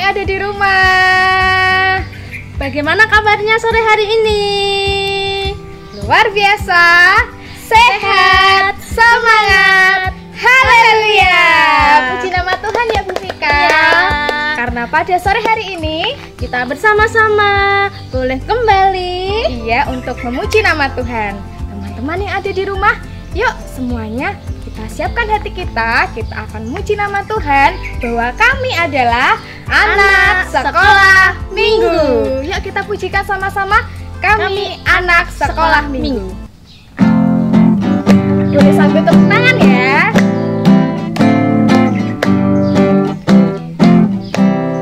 yang ada di rumah. Bagaimana kabarnya sore hari ini? Luar biasa, sehat, semangat, haleluya. Puji nama Tuhan ya Bu Vika ya. Karena pada sore hari ini kita bersama-sama boleh kembali untuk memuji nama Tuhan. Teman-teman yang ada di rumah, yuk semuanya kita siapkan hati kita akan memuji nama Tuhan bahwa kami adalah anak sekolah minggu. Yuk kita pujikan sama-sama, kami anak sekolah minggu. Boleh sambil tepuk tangan ya.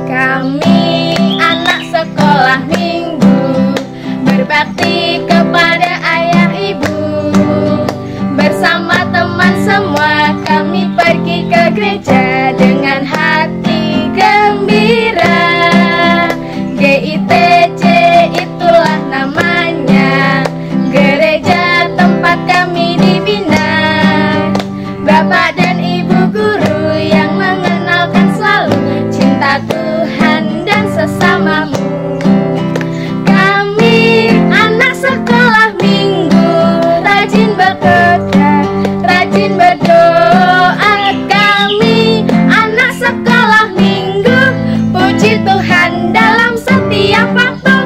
Kami anak sekolah minggu, berbakti kepada ayah ibu. Bersama teman semua kami pergi ke gereja dengan hati gembira. GITC itulah namanya, gereja tempat kami dibina. Bapak dan ibu guru yang mengenalkan selalu cinta Tuhan dan sesamamu. Kami anak sekolah minggu, rajin bekerja, rajin berdoa. Kami anak sekolah minggu, puji Tuhan dalam setiap waktu.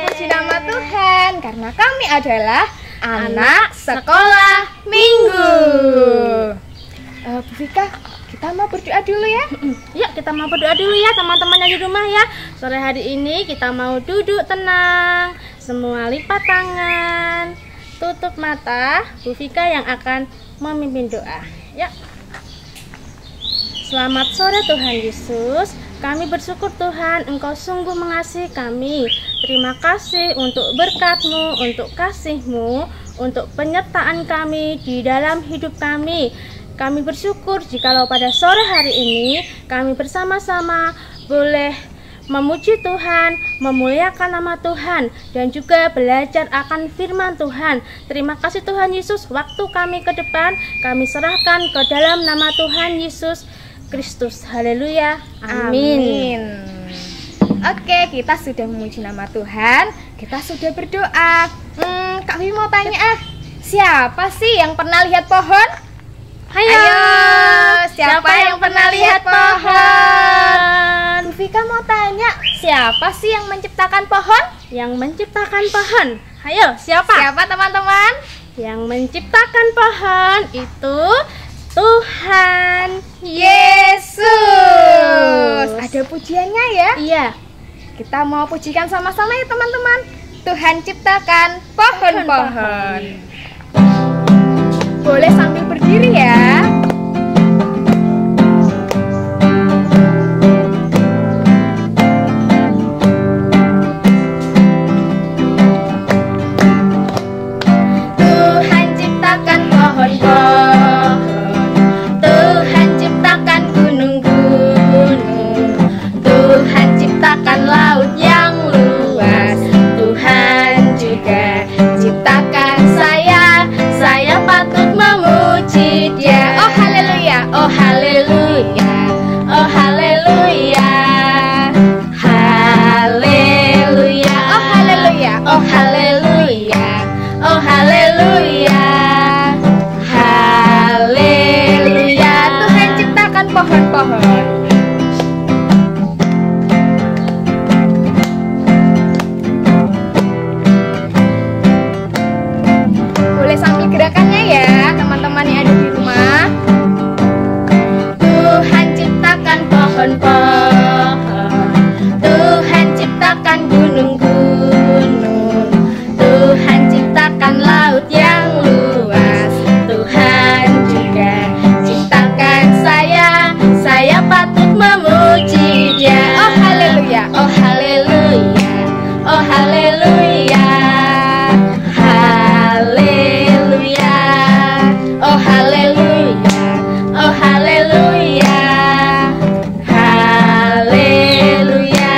Puji nama Tuhan karena kami adalah anak sekolah minggu. Bu Vika, kita mau berdoa dulu ya. Yuk kita mau berdoa dulu ya teman-teman yang di rumah ya. Sore hari ini kita mau duduk tenang, semua lipat tangan, tutup mata. Bu Vika yang akan memimpin doa. Yuk. Selamat sore Tuhan Yesus. Kami bersyukur Tuhan, Engkau sungguh mengasihi kami. Terima kasih untuk berkat-Mu, untuk kasih-Mu, untuk penyertaan kami di dalam hidup kami. Kami bersyukur jikalau pada sore hari ini kami bersama-sama boleh memuji Tuhan, memuliakan nama Tuhan, dan juga belajar akan firman Tuhan. Terima kasih Tuhan Yesus, waktu kami ke depan kami serahkan ke dalam nama Tuhan Yesus Kristus. Haleluya. Amin. Oke, kita sudah memuji nama Tuhan, kita sudah berdoa. Kak Wi mau tanya, siapa sih yang pernah lihat pohon? Ayo, siapa yang pernah lihat pohon? Bu Vika mau tanya, siapa sih yang menciptakan pohon? Yang menciptakan pohon. Ayo, siapa? Siapa teman-teman? Yang menciptakan pohon itu Tuhan Yesus. Ada pujiannya ya? Iya. Kita mau pujikan sama-sama ya teman-teman. Tuhan ciptakan pohon-pohon. Boleh sambil berdiri ya. Tuhan ciptakan pohon-pohon, Tuhan ciptakan gunung-gunung, Tuhan ciptakan laut yang luas, Tuhan juga ciptakan saya patut memuji Dia. Oh haleluya, oh haleluya, oh haleluya, haleluya, oh haleluya, oh haleluya, oh haleluya, haleluya. Tuhan ciptakan pohon-pohon. Boleh sambil gerakannya ya teman-teman yang ada di rumah. Tuhan ciptakan pohon-pohon, Tuhan ciptakan gunung-gunung, Tuhan ciptakan laut yang luas, Tuhan juga ciptakan saya patut memuji Dia. Oh haleluya, oh haleluya, oh haleluya, haleluya, oh haleluya, oh haleluya, haleluya.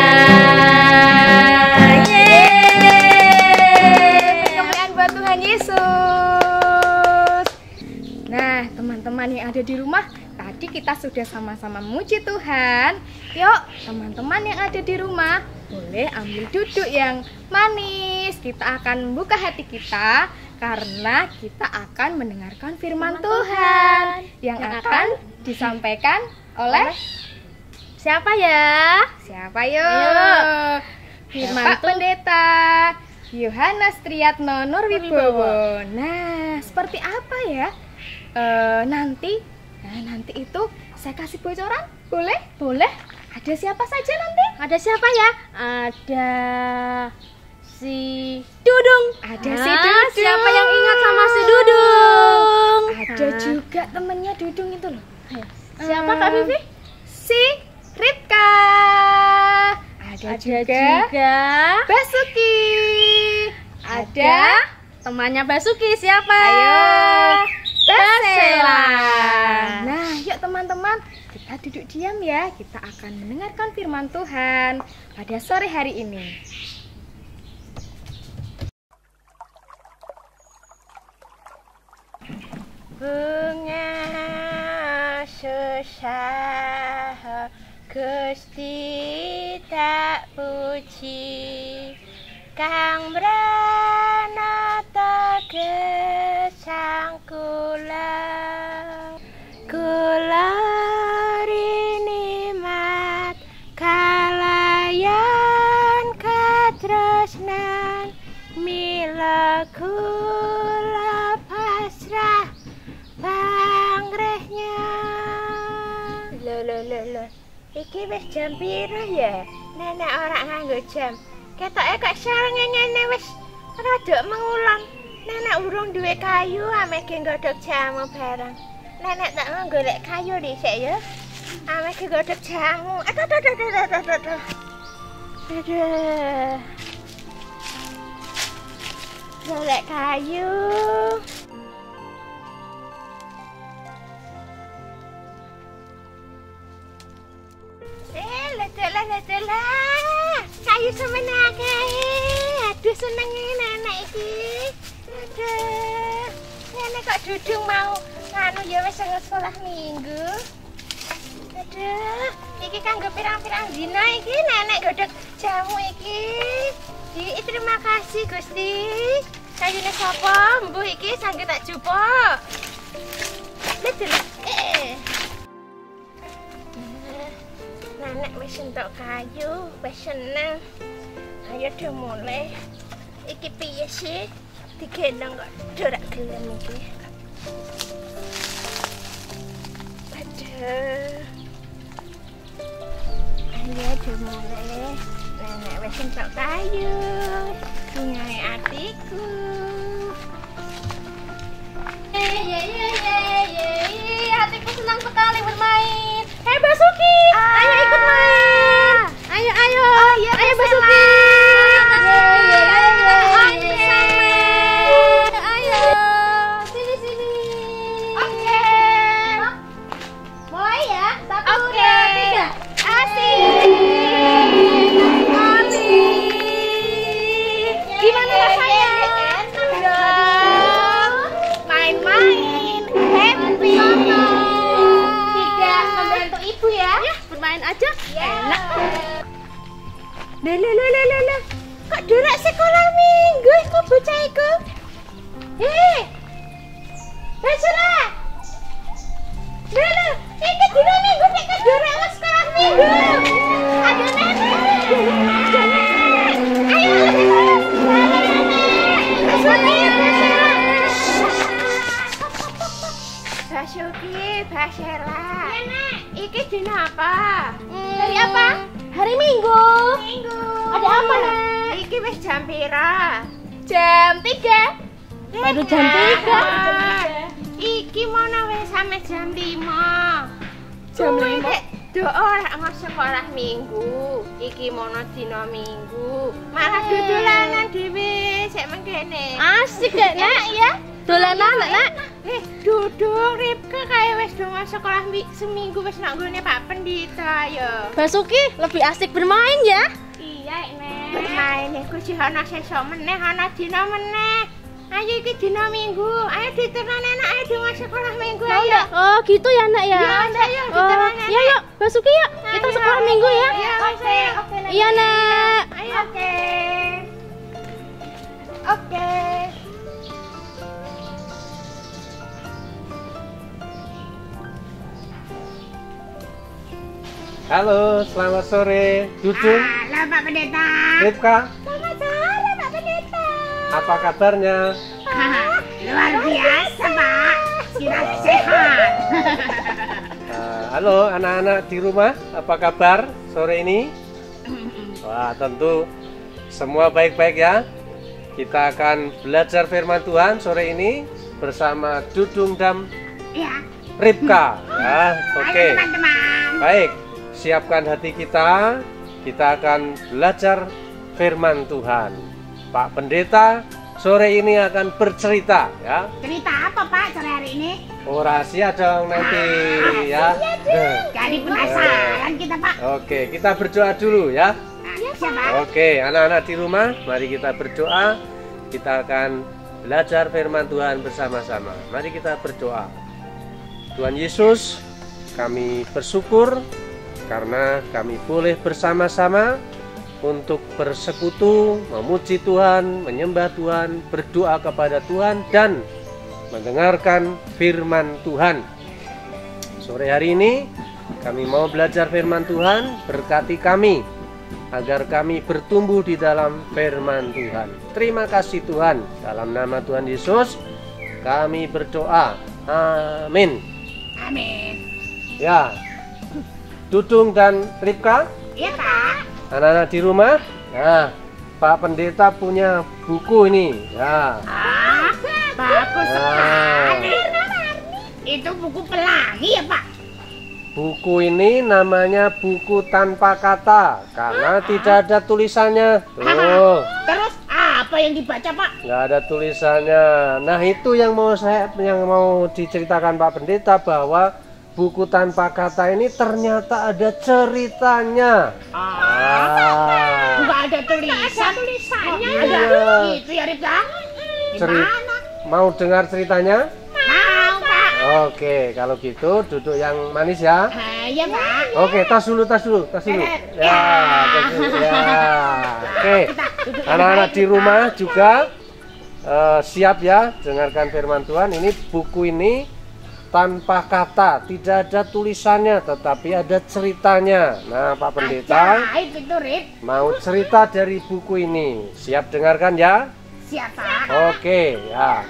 kita sudah sama-sama memuji Tuhan, yuk teman-teman yang ada di rumah boleh ambil duduk yang manis. Kita akan membuka hati kita karena kita akan mendengarkan firman Tuhan yang akan disampaikan oleh siapa ya? Siapa yuk? Bapak Pendeta Yohanes Triyatno Nurwibowo. Nah, seperti apa ya? Nanti itu saya kasih bocoran, boleh? Boleh. Ada siapa saja nanti? Ada siapa ya? Ada si Dudung. Ada si Dudung. Siapa yang ingat sama si Dudung? Ada juga temennya Dudung itu loh. Siapa Kak Vivi? Si Ripka. Ada juga Basuki. Ada temannya Basuki, siapa? Ayo, Basela. Nah, yuk teman-teman, kita duduk diam ya. Kita akan mendengarkan firman Tuhan pada sore hari ini. Bunga susah Gusti tak puji Kang Branata gesang kula rinimat kalayan katresnan mila kula pasrah pangrehnya. Lho. Iki wis jam piro ya? Nenek ora nganggo jam. Ketoke kok sarenge ngene wis rada mengulang. Nenek urung duwe kayu ameke nggodhog jamu bareng. Nenek tak golek kayu dhisik ya. Ameke nggodhog jamu. Aduh. Golek kayu. Lah. Kayu semenake. Aduh senenge nenek iki. Aduh. Nenek kok Dudung mau nganu ya wis sekolah minggu. Aduh, iki kanggo pirang-pirang dina iki nenek godhog jamu iki. Terima kasih Gusti. Kayune sapa? Mbuh iki sangge tak jupuk. Nenek wis entuk kayu, wis seneng. Ayo do mulai. Iki piye sih? Digendong kok dorak gelem iki. Aduh. Ayo do mulai. Nenek wis entuk kayu. Bungae atiku. Hatiku senang sekali bermain. Hei Basuki, ayo ikut main. Ayo. Oh iya, Ayo Basela. Basuki. Ayo. Sini. Oke. Mulai ya. 1, Oke. 2, 3. Asik. Gimana rasanya? Main-main. Happy. Tidak membantu ibu ya. Bermain aja. Enak. Lah. Kok dorak sekolah minggu iku bocah iku? Basela. Lho, iki dina minggu nek kedorak wis sekolah minggu. Aduh nenek. Ayo. Basuki, Basela. Iki dina apa? Hari apa? Hari Minggu. Ada apa, Nak? Iki wis jam pira? Jam 3. Baru jam 3. Iki mana wis sampe jam 5. Jam 5. Doa ora nang sekolah minggu. Iki mana dina minggu. Malah dodolanan dhewe sik mengkene. Asik deh, Nak. Ya. Dolanan, Nak. Dudung Ripka kaya wis do sekolah seminggu wis nang gone Pak Pendeta ya. Basuki lebih asik bermain ya. Iya, Nek. Bermain iku sih ana sesuk meneh, ana dina meneh. Ayo iki dina Minggu. Ayo diterno Nenek, ayo dina sekolah Minggu Mau ayo. nggak? Oh gitu ya nak ya. Iya, ayo diterno Nenek. Ya yuk Basuki yuk. Kita sekolah minggu ya. Iya, oke. Iya nak. Ayo. Oke. Oke. Halo, selamat sore. Dudung, Halo Pak Pendeta. Ripka, Selamat sore Pak Pendeta. apa kabarnya? Luar biasa Pak. Kira sehat. Halo anak-anak di rumah, apa kabar sore ini? Wah, tentu semua baik-baik ya. Kita akan belajar firman Tuhan sore ini bersama Dudung dan Iya. Ripka. Ya, oke. Ayo teman-teman. Baik, siapkan hati kita. Kita akan belajar firman Tuhan. Pak Pendeta sore ini akan bercerita ya. Cerita apa Pak sore hari ini? Oh, rahasia dong nanti ya. Jadi penasaran kita Pak. Oke, kita berdoa dulu ya. Siapa? Oke, anak-anak di rumah, mari kita berdoa. Kita akan belajar firman Tuhan bersama-sama. Mari kita berdoa. Tuhan Yesus, kami bersyukur karena kami boleh bersama-sama untuk bersekutu, memuji Tuhan, menyembah Tuhan, berdoa kepada Tuhan, dan mendengarkan firman Tuhan. Sore hari ini kami mau belajar firman Tuhan, berkati kami agar kami bertumbuh di dalam firman Tuhan. Terima kasih Tuhan, dalam nama Tuhan Yesus kami berdoa. Amin. Amin. Ya, Dudung dan Ripka, Iya Pak. anak-anak di rumah. Nah, Pak Pendeta punya buku ini. Ya. Ah, bagus Ah. sekali. Itu buku pelangi ya Pak? Buku ini namanya buku tanpa kata karena tidak ada tulisannya. Tuh, Terus apa yang dibaca Pak? nggak ada tulisannya. Nah, itu yang mau diceritakan Pak Pendeta, bahwa buku tanpa kata ini ternyata ada ceritanya. Ah, Enggak ada tulisan. Tulisannya Iya. Itu ya Ripka. Cerita. Mau dengar ceritanya? Mau Pak. Oke, kalau gitu duduk yang manis ya. Iya Pak. Oke, tas dulu. Ya, tas dulu. Ya. Oke, anak-anak di rumah juga siap ya, dengarkan firman Tuhan. Ini buku ini tanpa kata, tidak ada tulisannya, tetapi ada ceritanya. Nah, Pak Pendeta Ajaib itu Rip. mau cerita dari buku ini. Siap dengarkan ya? Siapa? Oke, ya.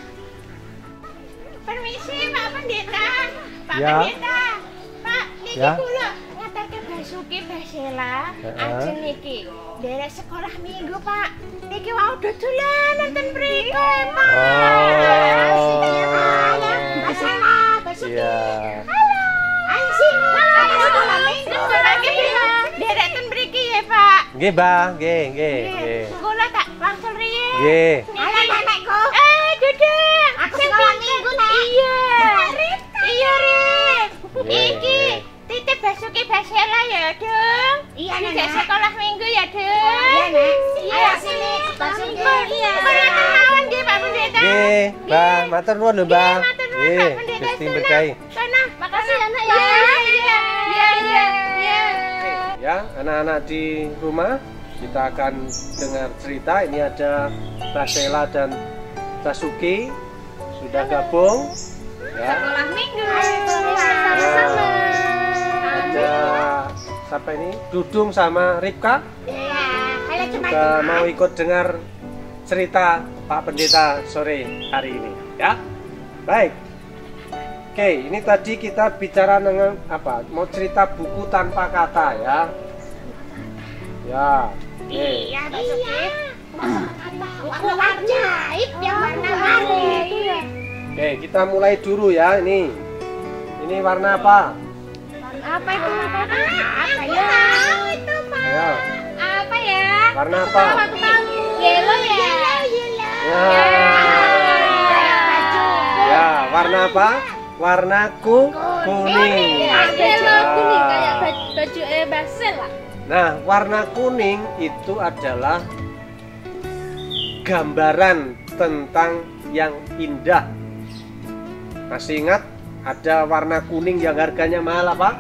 Permisi Pak Pendeta. Pak Ya. Pendeta. Pak, niki Ya. kula ngaturke Basuki Basela. Heeh. Ajeng niki. Derek sekolah minggu, Pak. Niki wau dodolan nonton mriko, Pak. Oh. Basela, Basuki. Iya. Halo. Anjing. Halo. Sekolah minggu. Derek ten mriki ya, Pak. Nggih, Mbah. Nggih. Kula tak wangsul riye. Nggih. Halo nenekku. Dudung. Aku sekolah minggu, Nek. Iya. Iya, Rip. Iki titip Basuki Basela ya, Dung. Iya, Nek. Sekolah minggu ya, Dung. Iya, Nek. Iya, sini. Basuki. Iya. Perkenalkan nggih, Pak Pendeta. Nggih, Mbah. Matur nuwun lho, Mbah. Matur nuwun, Nggih, Pak Pendeta. Gusti berkahi. Sana. Makasih ya nak ya. Iya. Ya, anak-anak di rumah, kita akan dengar cerita. Ini ada Basela dan Basuki sudah gabung. Ya. Sekolah minggu. Nah, ada siapa ini? Dudung sama Ripka Iya. Halo, juga mau ikut dengar cerita Pak Pendeta sore hari ini. Ya, baik. Oke, ini tadi kita bicara dengan apa? Mau cerita buku tanpa kata ya. Ya. Oke. Iya, Basuki. Buku ajaib yang warna-warni. Oke, kita mulai dulu ya. Ini warna apa? Apa itu? Apa ya? Itu, Pak. Ayo, Apa ya? warna apa? Yellow ya? Ya. Ya, warna apa? Warna kuning. Yellow kuning kayak Ya. baju Basela. Nah, warna kuning itu adalah gambaran tentang yang indah. Masih ingat ada warna kuning yang harganya mahal apa?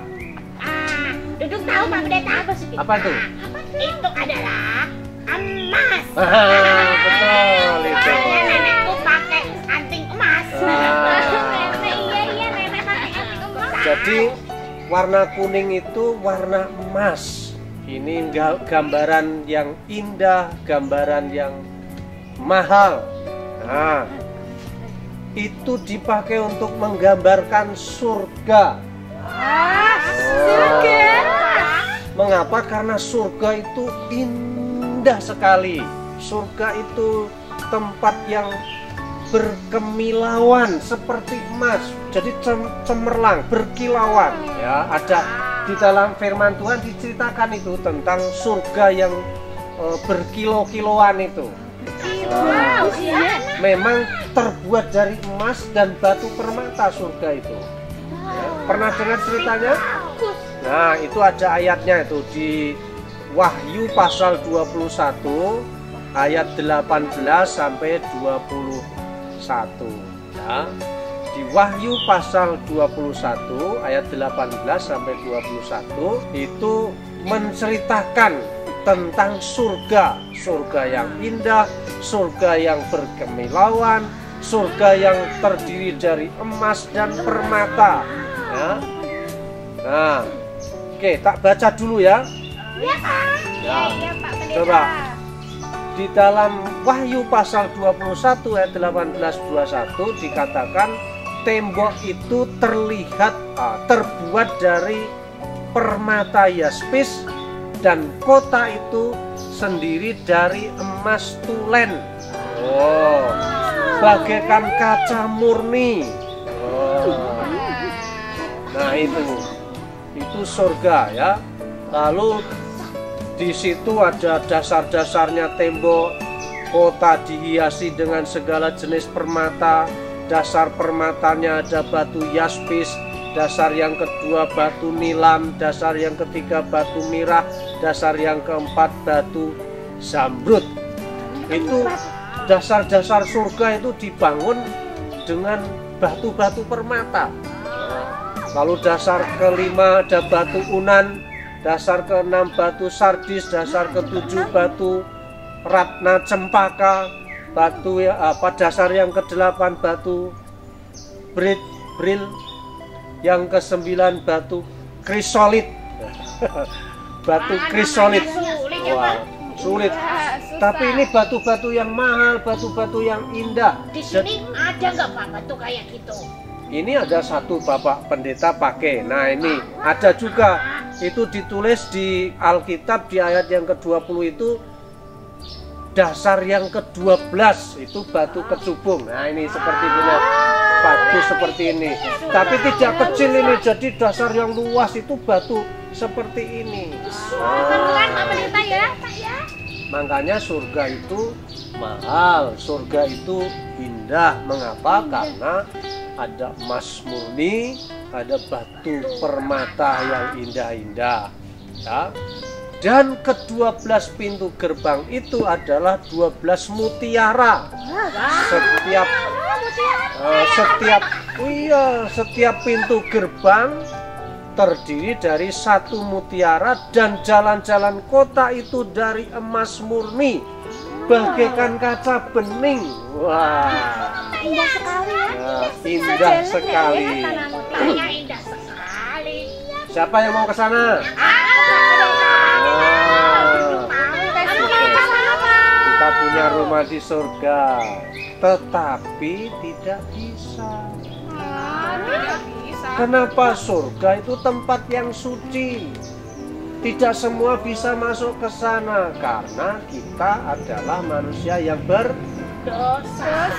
Duduk tahu Pak Pendeta? Apa itu? Itu adalah emas. Betul itu. Nenekku pakai anting emas. Iya, nenek pakai anting emas. Jadi warna kuning itu warna emas. Ini gambaran yang indah, gambaran yang mahal. Nah, itu dipakai untuk menggambarkan surga. Surga. Mengapa? Karena surga itu indah sekali. Surga itu tempat yang berkemilauan seperti emas. Jadi cemerlang, berkilauan. Ya, ada di dalam firman Tuhan diceritakan itu tentang surga yang berkilo-kiloan itu. Memang terbuat dari emas dan batu permata surga itu. Ya, pernah dengar ceritanya? Nah, itu ada ayatnya itu di Wahyu pasal 21 ayat 18 sampai 21. Ya. Di Wahyu pasal 21 ayat 18 sampai 21 itu menceritakan tentang surga, surga yang indah, surga yang berkemilauan, surga yang terdiri dari emas dan permata. Ya. Nah, oke, tak baca dulu ya. Iya Pak. Ya. Iya Pak Pendeta. Coba di dalam Wahyu pasal 21 ayat 18-21 dikatakan tembok itu terlihat terbuat dari permata yaspis dan kota itu sendiri dari emas tulen. Oh, bagaikan kaca murni. Oh. Nah, itu surga ya. Lalu di situ ada dasar-dasarnya tembok, kota dihiasi dengan segala jenis permata. Dasar permatanya ada batu yaspis, dasar yang kedua batu nilam, dasar yang ketiga batu mirah, dasar yang keempat batu zamrud. Itu dasar-dasar surga itu dibangun dengan batu-batu permata. Lalu dasar kelima ada batu unan, dasar keenam batu sardis, dasar ketujuh batu ratna cempaka, batu dasar yang kedelapan batu bril, yang kesembilan batu krisolit. Batu krisolit. Wah, sulit. Tapi ini batu-batu yang mahal, batu-batu yang indah. Di sini ada nggak Pak batu kayak gitu? Ini ada satu Bapak Pendeta pakai. Nah, ini ada juga. Itu ditulis di Alkitab di ayat yang ke-20 itu dasar yang ke-12 itu batu kecubung. Nah, ini seperti punya batu seperti ini. Tapi tidak kecil ini, jadi dasar yang luas itu batu seperti ini. Makanya surga itu mahal, surga itu indah. Mengapa? Karena ada emas murni, ada batu permata yang indah-indah. Ya. Dan ke-12 pintu gerbang itu adalah 12 mutiara. Setiap pintu gerbang terdiri dari satu mutiara dan jalan-jalan kota itu dari emas murni bagaikan kaca bening. Wah, Indah sekali ya. Indah sekali. Indah sekali. Siapa yang mau ke sana? Kita punya rumah di surga, tetapi tidak bisa. Kenapa? Surga itu tempat yang suci. Tidak semua bisa masuk ke sana karena kita adalah manusia yang berdosa.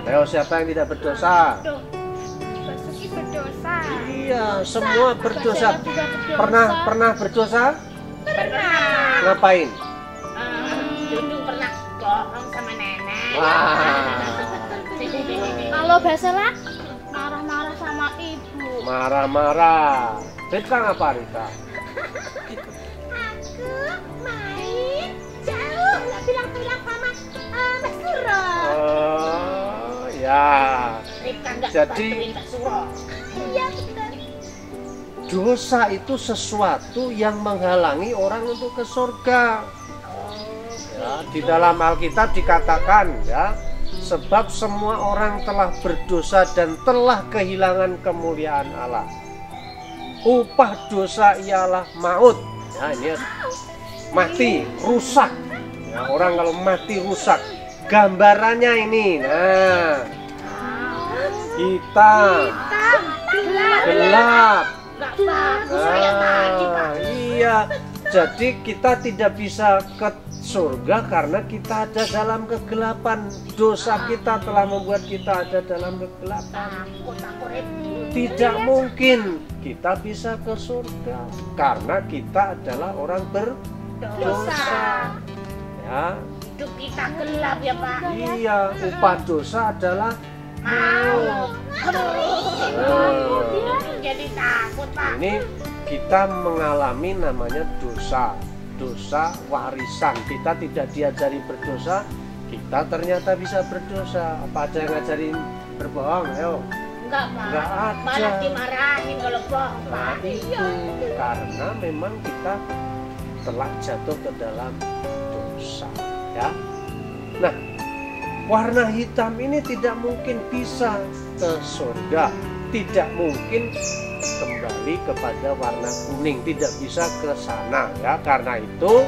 Ayo, siapa yang tidak berdosa? Basuki berdosa. Iya, semua berdosa. Pernah berdosa? Pernah. Ngapain? Dulu pernah bohong sama nenek. Wah, Kalau Basela marah-marah sama ibu. marah-marah. Rita ngapa Rita? Aku main jauh. Lah bilang-bilang sama Mas Suro. Jadi dosa itu sesuatu yang menghalangi orang untuk ke surga. Ya, di dalam Alkitab dikatakan ya, sebab semua orang telah berdosa dan telah kehilangan kemuliaan Allah. Upah dosa ialah maut. Ya, ini mati, rusak. Ya, orang kalau mati rusak. Gambarannya ini. Nah, hitam, gelap. Iya. Jadi kita tidak bisa ke surga karena kita ada dalam kegelapan. Dosa kita telah membuat kita ada dalam kegelapan. Tidak mungkin kita bisa ke surga karena kita adalah orang berdosa. Ya. Hidup kita gelap ya Pak. Iya, upah dosa adalah maut. Jadi takut Pak. Ini kita mengalami namanya dosa warisan. Kita tidak diajari berdosa, kita ternyata bisa berdosa. Apa ada yang ngajarin berbohong? Ayo. Enggak Pak. Enggak ada. Malah dimarahin kalau bohong Pak. Nah, itu karena memang kita telah jatuh ke dalam dosa, ya. Nah, warna hitam ini tidak mungkin bisa ke surga, tidak mungkin kembali kepada warna kuning, tidak bisa ke sana ya. Karena itu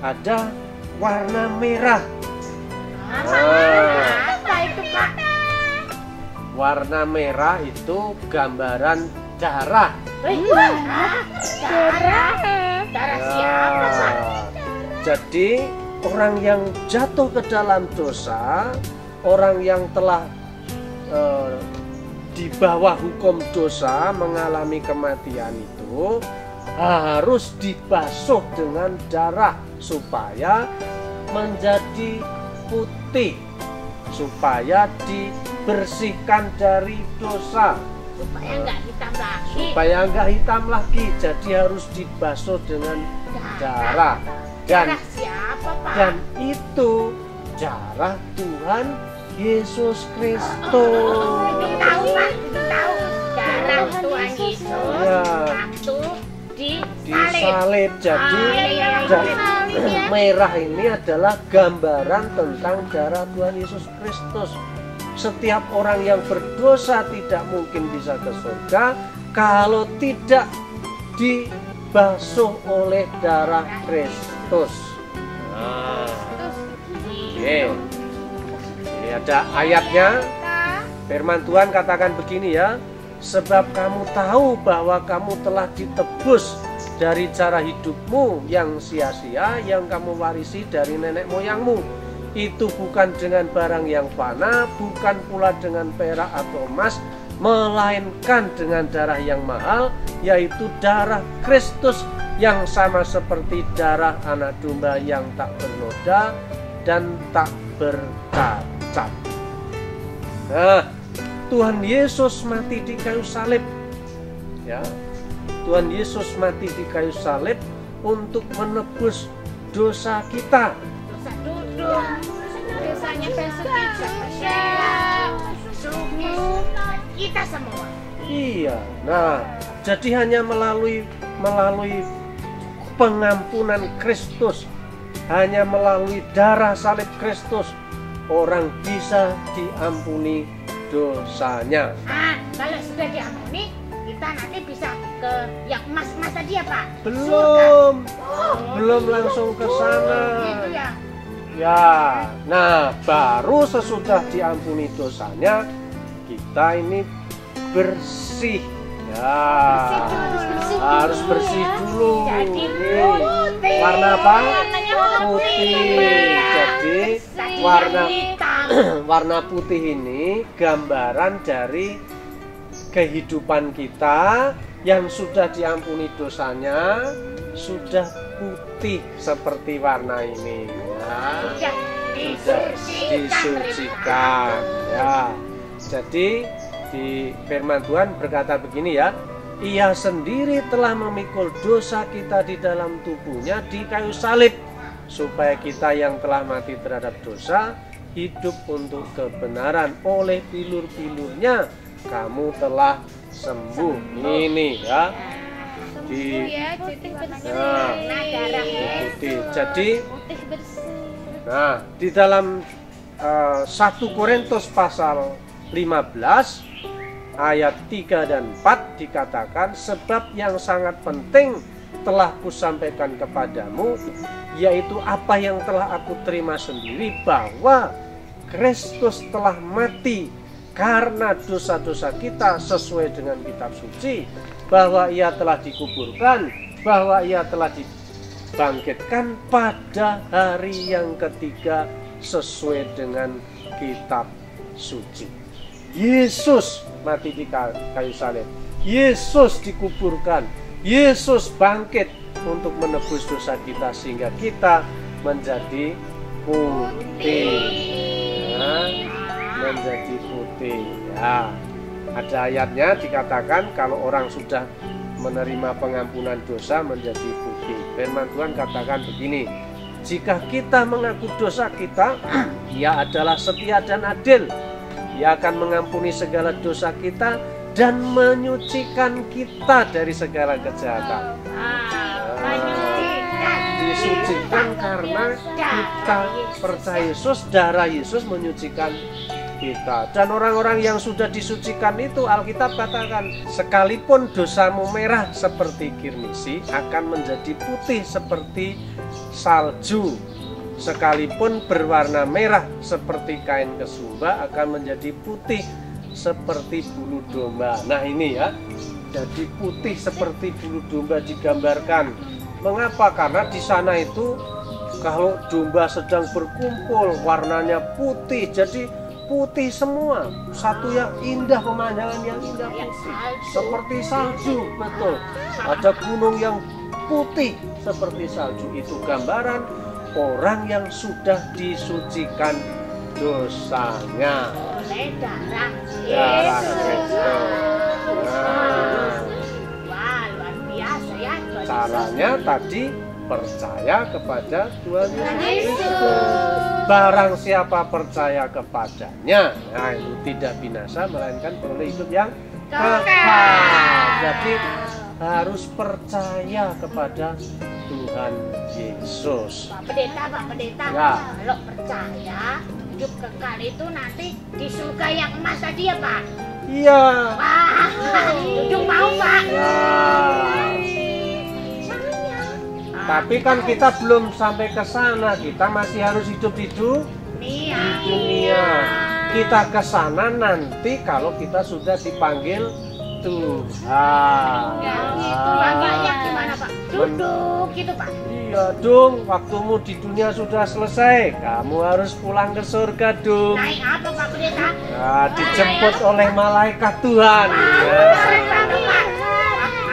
ada warna merah. Apa itu Pak? Warna merah itu gambaran darah. Darah siapa Pak? Jadi orang yang jatuh ke dalam dosa, orang yang telah di bawah hukum dosa mengalami kematian itu harus dibasuh dengan darah supaya menjadi putih, supaya dibersihkan dari dosa, Supaya enggak hitam lagi. supaya enggak hitam lagi. Jadi harus dibasuh dengan darah. Darah siapa Pak? Dan itu darah Tuhan Yesus Kristus. Itu tahu Pak, itu tahu. Darah Tuhan Yesus Ya. waktu disalib. Disalib. Jadi merah ini adalah gambaran tentang darah Tuhan Yesus Kristus. Setiap orang yang berdosa tidak mungkin bisa ke surga kalau tidak dibasuh oleh darah Kristus. Nah, oke. Ini ada ayatnya. Firman Tuhan katakan begini ya, sebab kamu tahu bahwa kamu telah ditebus dari cara hidupmu yang sia-sia yang kamu warisi dari nenek moyangmu. Itu bukan dengan barang yang fana, bukan pula dengan perak atau emas, melainkan dengan darah yang mahal, yaitu darah Kristus yang sama seperti darah anak domba yang tak bernoda dan tak bercacat. Nah, Tuhan Yesus mati di kayu salib. Ya, Tuhan Yesus mati di kayu salib untuk menebus dosa kita. Dosa duduk, dosanya Basuki, Suhu, kita semua. Iya. Nah, jadi hanya melalui pengampunan Kristus, hanya melalui darah salib Kristus, orang bisa diampuni dosanya. Kalau sudah diampuni, kita nanti bisa ke yang emas-emas tadi ya Pak? Belum langsung ke sana. Gitu ya. Ya, nah baru sesudah diampuni dosanya, kita ini bersih. Ya, harus bersih dulu. Jadi Nih, putih. warna apa? Warnanya Putih. Jadi warna putih ini gambaran dari kehidupan kita yang sudah diampuni dosanya, sudah putih seperti warna ini. Ya, sudah disucikan. Ya, jadi di firman Tuhan berkata begini ya, Ia sendiri telah memikul dosa kita di dalam tubuhnya di kayu salib, supaya kita yang telah mati terhadap dosa hidup untuk kebenaran. Oleh bilur-bilurnya kamu telah sembuh. Ini ya. Jadi di dalam 1 Korintus pasal 15 ayat 3 dan 4 dikatakan, sebab yang sangat penting telah kusampaikan kepadamu, yaitu apa yang telah aku terima sendiri, bahwa Kristus telah mati karena dosa-dosa kita sesuai dengan kitab suci, bahwa ia telah dikuburkan, bahwa ia telah dibangkitkan pada hari yang ketiga sesuai dengan kitab suci. Yesus mati di kayu salib, Yesus dikuburkan, Yesus bangkit untuk menebus dosa kita sehingga kita menjadi putih. Menjadi putih. Ya. Ada ayatnya dikatakan kalau orang sudah menerima pengampunan dosa menjadi putih. Firman Tuhan katakan begini, jika kita mengaku dosa kita, Ia adalah setia dan adil. Ia akan mengampuni segala dosa kita dan menyucikan kita dari segala kejahatan. Disucikan karena kita percaya Yesus, darah Yesus menyucikan kita. Dan orang-orang yang sudah disucikan itu, Alkitab katakan, sekalipun dosamu merah seperti kirmisi, akan menjadi putih seperti salju. Sekalipun berwarna merah seperti kain kesumba, akan menjadi putih seperti bulu domba. Nah ini ya, jadi putih seperti bulu domba digambarkan. Mengapa? Karena di sana itu kalau domba sedang berkumpul warnanya putih, jadi putih semua, satu yang indah, pemandangan yang indah putih seperti salju. Betul, ada gunung yang putih seperti salju. Itu gambaran orang yang sudah disucikan dosanya oleh darah Kristus. Wah, luar biasa ya. Caranya tadi percaya kepada Tuhan Yesus Kristus. Barang siapa percaya kepadanya, nah itu tidak binasa melainkan beroleh hidup yang kekal. Jadi harus percaya kepada Tuhan Yesus. Pak Pendeta, ya. Kalau percaya hidup kekal itu nanti di surga yang emas tadi ya Pak? Iya. Wah, Dudung mau Pak. Ya. Tapi kan kita belum sampai ke sana, kita masih harus hidup di dunia. Kita ke sana nanti kalau kita sudah dipanggil Tuhan. Ya, gitu. Agaknya gimana Pak? Duduk gitu Pak. Iya dong, waktumu di dunia sudah selesai. Kamu harus pulang ke surga dong. Naik apa Pak Pendeta? Nah, dijemput oleh malaikat Tuhan.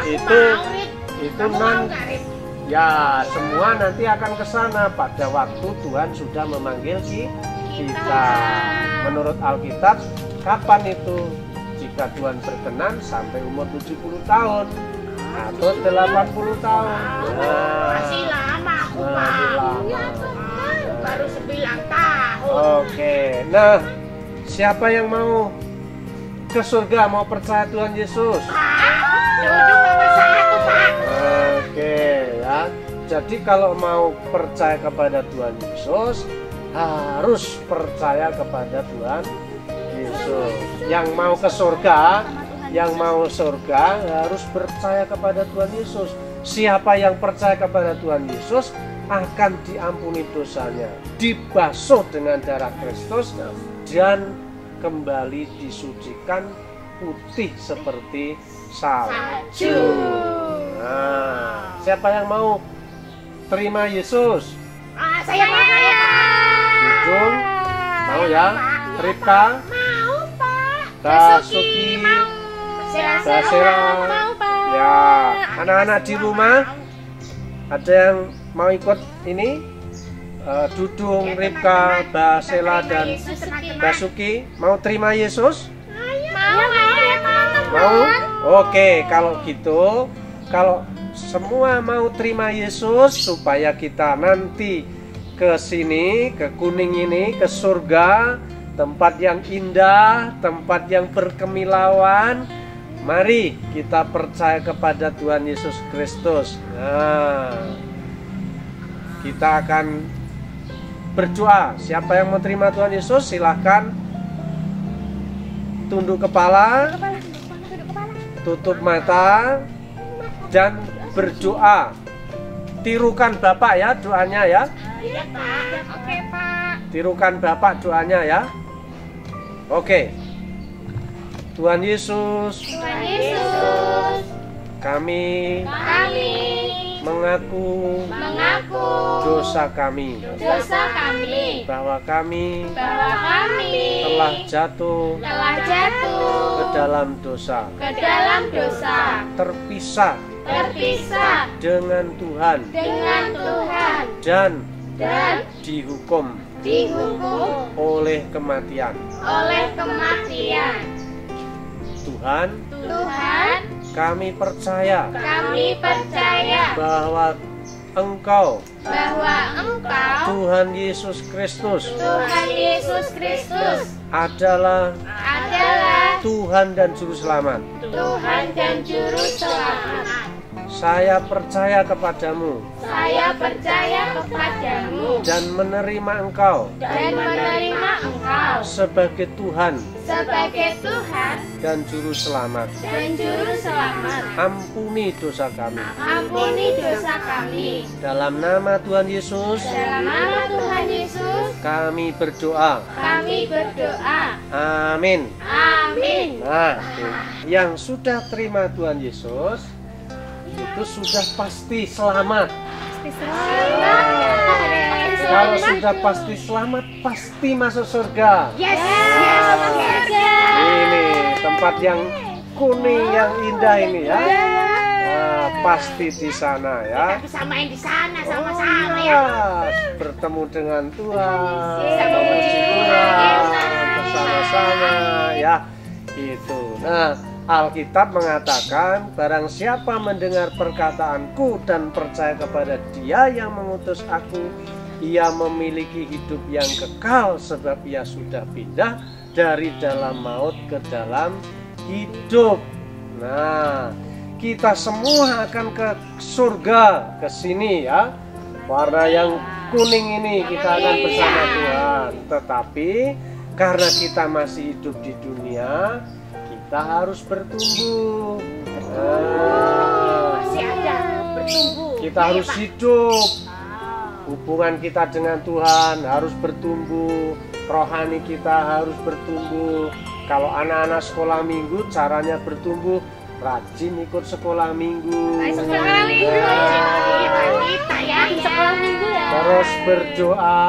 Itu nanti. Ya, semua nanti akan ke sana pada waktu Tuhan sudah memanggil kita. Menurut Alkitab, kapan itu? Jika Tuhan berkenan sampai umur 70 tahun atau 80 tahun. Masih lama aku Pak. Baru 9 tahun. Oke, nah siapa yang mau ke surga, mau percaya Tuhan Yesus? Dudung nomor 1 Pak. Oke ya, jadi kalau mau percaya kepada Tuhan Yesus harus percaya kepada Tuhan Yesus. Yang mau ke surga, yang mau surga harus percaya kepada Tuhan Yesus. Siapa yang percaya kepada Tuhan Yesus akan diampuni dosanya, dibasuh dengan darah Kristus dan kembali disucikan putih seperti salju. Nah, siapa yang mau terima Yesus? Saya mau Dudung, mau ya? Ripka? Mau Pak. Basuki? Basera? Mau Pak. Ya, anak-anak di rumah ada yang mau ikut ini? Dudung, Ripka, Basela dan Basuki mau terima Yesus? Mau? Oke, kalau gitu, kalau semua mau terima Yesus supaya kita nanti ke sini, ke kuning ini, ke surga, tempat yang indah, tempat yang berkemilauan. Mari kita percaya kepada Tuhan Yesus Kristus. Nah, kita akan berdoa. Siapa yang mau terima Tuhan Yesus, silahkan tunduk kepala, tutup mata, dan berdoa. Tirukan Bapak ya doanya ya. Iya Pak. Oke Pak. Tirukan Bapak doanya ya. Oke. Tuhan Yesus, Tuhan Yesus, kami mengaku dosa kami, bahwa kami telah jatuh ke dalam dosa, terpisah dengan Tuhan, dan dihukum oleh kematian. Tuhan, kami percaya bahwa Engkau Tuhan Yesus Kristus adalah Tuhan dan Juru Selamat. Saya percaya kepadamu dan menerima Engkau sebagai Tuhan dan Juru Selamat. Ampuni dosa kami. Dalam nama Tuhan Yesus, kami berdoa. Amin. Nah, yang sudah terima Tuhan Yesus itu sudah pasti selamat. Kalau sudah pasti selamat, pasti masuk surga. Ini tempat yang kuning yang indah ini ya. Nah, pasti di sana ya. Kita bisa main di sana sama-sama ya. Bertemu dengan Tuhan, memuji Tuhan bersama-sama ya. Itu. Nah, Alkitab mengatakan, barang siapa mendengar perkataanku dan percaya kepada Dia yang mengutus aku, ia memiliki hidup yang kekal, sebab ia sudah pindah dari dalam maut ke dalam hidup. Nah, kita semua akan ke surga, ke sini ya. Warna yang kuning ini kita akan bersama Tuhan. Tetapi karena kita masih hidup di dunia, kita harus bertumbuh. Kita harus hidup. Hubungan kita dengan Tuhan harus bertumbuh. Rohani kita harus bertumbuh. Kalau anak-anak sekolah minggu, caranya bertumbuh, rajin ikut sekolah minggu. Terus berdoa,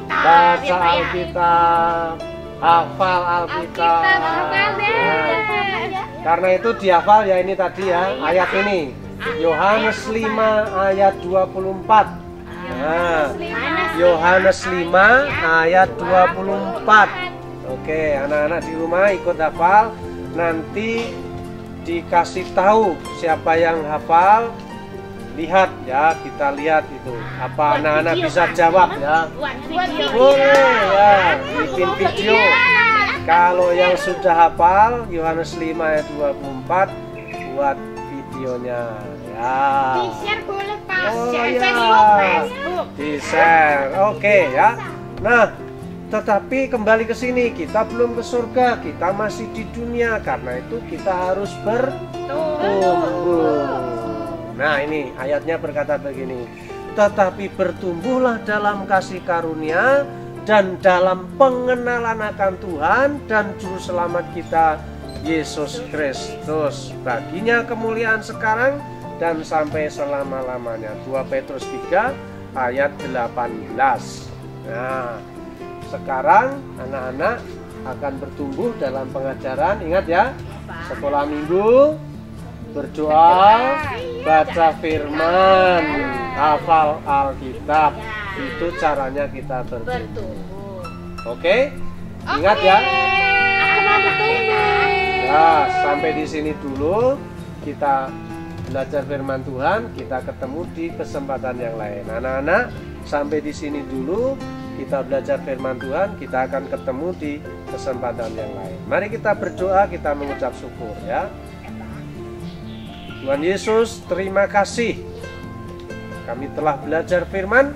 baca Alkitab, hafal Alkitab. Karena itu dihafal ya, ini tadi ya, ayat ini Yohanes 5 ayat 24. Nah, Yohanes 5 ayat 24. Oke, anak-anak di rumah ikut hafal. Nanti dikasih tahu siapa yang hafal. Lihat ya, kita lihat itu. Apa anak-anak bisa jawab ya? Boleh ya, bikin video. Kalau yang sudah hafal Yohanes 5 ayat 24, buat videonya ya. Di-share boleh Pak. Oh Facebook. Di-share. Oke ya. Nah, tetapi kembali ke sini, kita belum ke surga, kita masih di dunia. Karena itu kita harus bertumbuh. Nah, ini ayatnya berkata begini. Tetapi bertumbuhlah dalam kasih karunia dan dalam pengenalan akan Tuhan dan Juru Selamat kita Yesus Kristus. Baginya kemuliaan sekarang dan sampai selama-lamanya. 2 Petrus 3 ayat 18. Nah, sekarang anak-anak akan bertumbuh dalam pengajaran. Ingat ya, sekolah minggu, berdoa, baca firman, hafal Alkitab. Itu caranya kita bertumbuh. Oke? Ingat ya. Nah, sampai di sini dulu kita belajar firman Tuhan. Kita ketemu di kesempatan yang lain. Anak-anak, sampai di sini dulu kita belajar firman Tuhan. Kita akan ketemu di kesempatan yang lain. Mari kita berdoa, kita mengucap syukur ya. Tuhan Yesus, terima kasih. Kami telah belajar firman.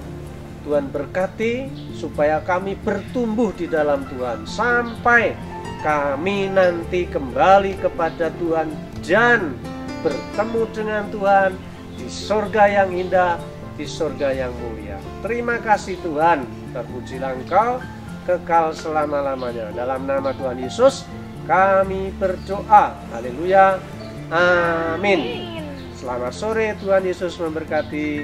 Tuhan berkati supaya kami bertumbuh di dalam Tuhan sampai kami nanti kembali kepada Tuhan dan bertemu dengan Tuhan di surga yang indah, di surga yang mulia. Terima kasih Tuhan, terpujilah Engkau kekal selama-lamanya. Dalam nama Tuhan Yesus kami berdoa. Haleluya. Amin. Selamat sore, Tuhan Yesus memberkati.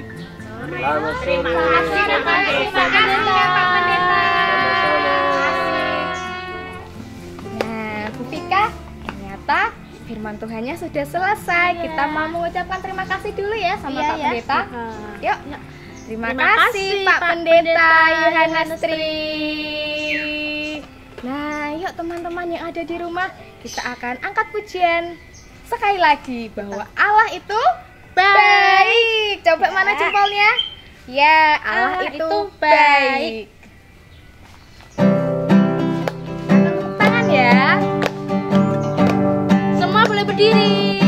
Selamat sore. Terima kasih Pak Pendeta. Nah, Bu Vika, ternyata firman Tuhannya sudah selesai. Kita mau mengucapkan terima kasih dulu ya sama Pak Pendeta. Yuk. Terima kasih Pak Pendeta Yohanes Tri. Nah, yuk teman-teman yang ada di rumah, kita akan angkat pujian sekali lagi bahwa Allah itu baik. Coba mana jempolnya? Ya, Allah itu baik. Tepuk tangan ya. Semua boleh berdiri.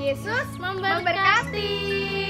Yesus memberkati.